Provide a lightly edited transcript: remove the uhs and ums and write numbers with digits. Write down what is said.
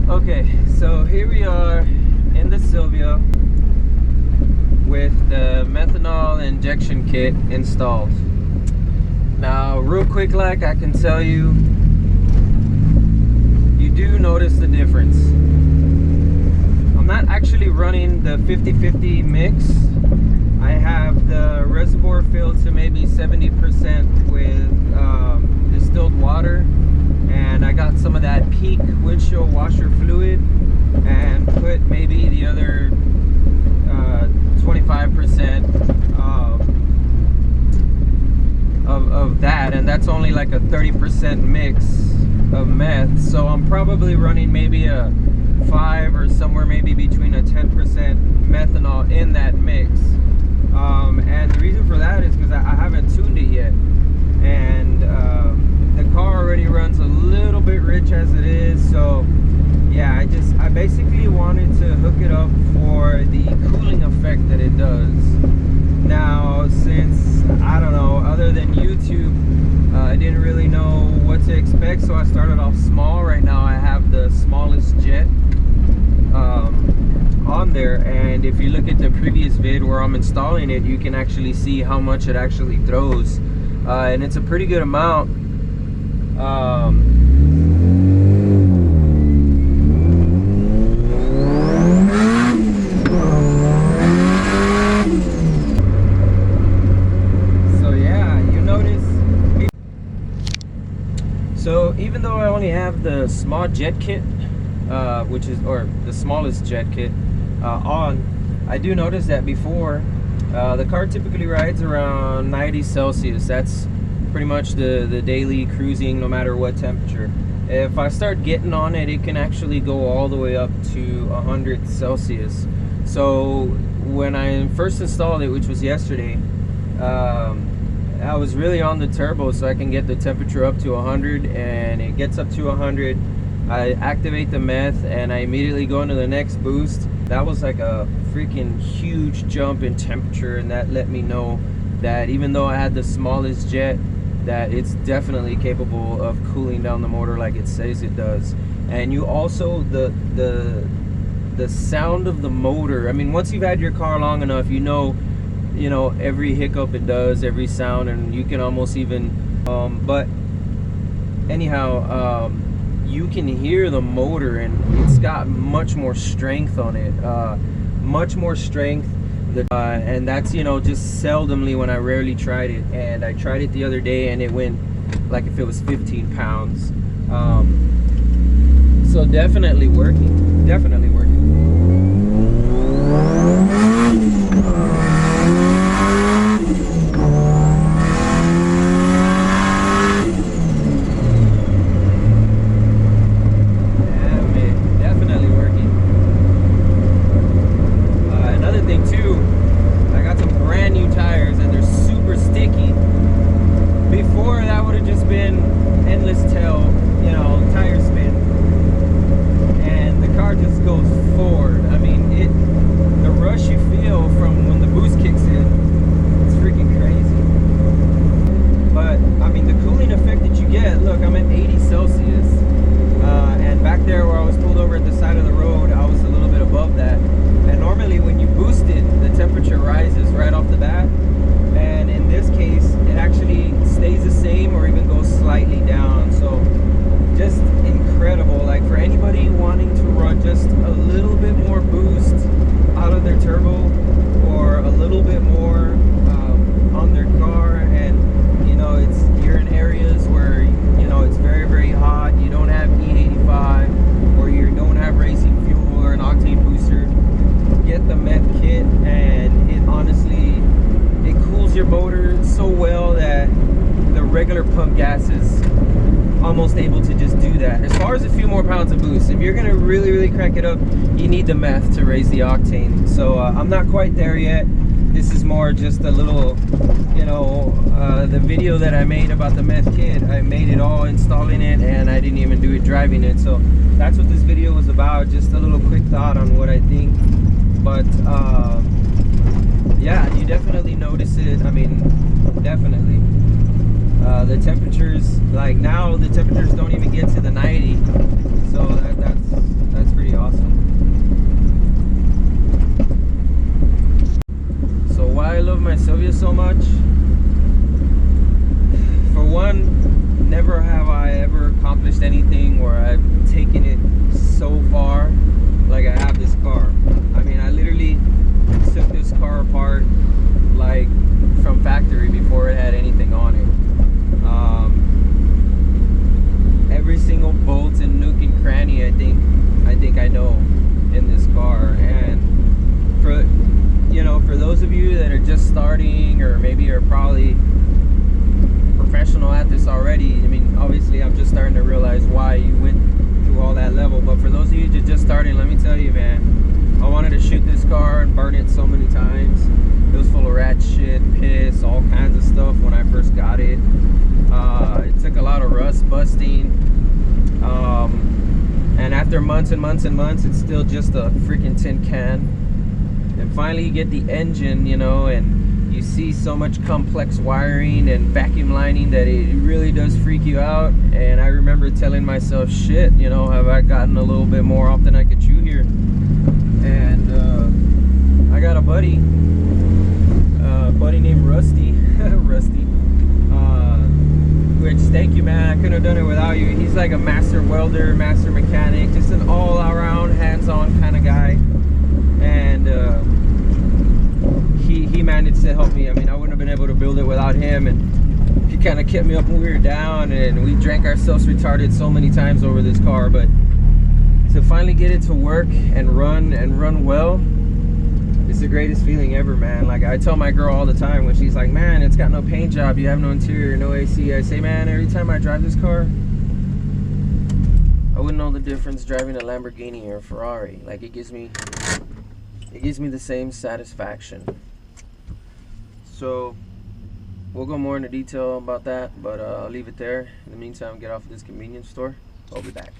Okay, so here we are in the Sylvia with the methanol injection kit installed. Now, real quick, like I can tell you, you do notice the difference. I'm not actually running the 50-50 mix. I have the reservoir filled to maybe 70% with distilled water, and I got some of that peak windshield washer fluid and put maybe the other 25% of that, and that's only like a 30% mix of meth. So I'm probably running maybe a 5 or somewhere maybe between a 10% methanol in that mix. And the reason for that is because I haven't tuned it yet, and the car already runs a little bit rich as it is. So yeah, I basically wanted to hook it up for the cooling effect that it does. Now, since I don't know, other than YouTube, I didn't really know what to expect, so I started off small. Right now I have the smallest jet on there, and if you look at the previous vid where I'm installing it, you can actually see how much it actually throws, and it's a pretty good amount. So yeah, you notice. So even though I only have the small jet kit, which is, or the smallest jet kit on, I do notice that before the car typically rides around 90 Celsius. That's pretty much the daily cruising, no matter what temperature. If I start getting on it, it can actually go all the way up to 100 Celsius. So when I first installed it, which was yesterday, I was really on the turbo so I can get the temperature up to 100, and it gets up to 100. I activate the meth and I immediately go into the next boost. That was like a freaking huge jump in temperature, and that let me know that even though I had the smallest jet, that it's definitely capable of cooling down the motor like it says it does. And you also, the sound of the motor, I mean, once you've had your car long enough, you know every hiccup it does, every sound, and you can almost even but anyhow, you can hear the motor, and it's got much more strength on it, much more strength, and that's just seldomly when I rarely tried it. And I tried it the other day and it went like if it was 15 pounds. So definitely working, definitely working. Regular pump gas is almost able to just do that. As far as a few more pounds of boost, if you're gonna really crank it up, you need the meth to raise the octane. So I'm not quite there yet. This is more just a little, the video that I made about the meth kit, I made it all installing it, and I didn't even do it driving it. So that's what this video was about, just a little quick thought on what I think. But yeah, you definitely notice it. I mean, definitely. The temperatures, like now, the temperatures don't even get to the 90, so that's a nook and cranny I think I know in this car. And for, you know, for those of you that are just starting, or maybe are probably professional at this already, I mean, obviously I'm just starting to realize why you went through all that level, but for those of you just starting, let me tell you, man, I wanted to shoot this car and burn it so many times. It was full of rat shit, piss, all kinds of stuff when I first got it. It took a lot of rust busting, and after months and months and months, it's still just a freaking tin can. And finally you get the engine, you know, and you see so much complex wiring and vacuum lining that it really does freak you out. And I remember telling myself, shit, you know, have I gotten a little bit more off than I could chew here? And I got a buddy named Rusty. Rusty, which, thank you, man, I couldn't have done it without you. He's like a master welder, master mechanic, just an all-around hands-on kind of guy. And he managed to help me. I mean, I wouldn't have been able to build it without him, and he kind of kept me up when we were down, and we drank ourselves retarded so many times over this car. But to finally get it to work and run well, it's the greatest feeling ever, man. Like, I tell my girl all the time when she's like, man, it's got no paint job, you have no interior, no AC, I say, man, every time I drive this car, I wouldn't know the difference driving a Lamborghini or a Ferrari. Like, it gives me the same satisfaction. So we'll go more into detail about that, but I'll leave it there. In the meantime, get off of this convenience store. I'll be back.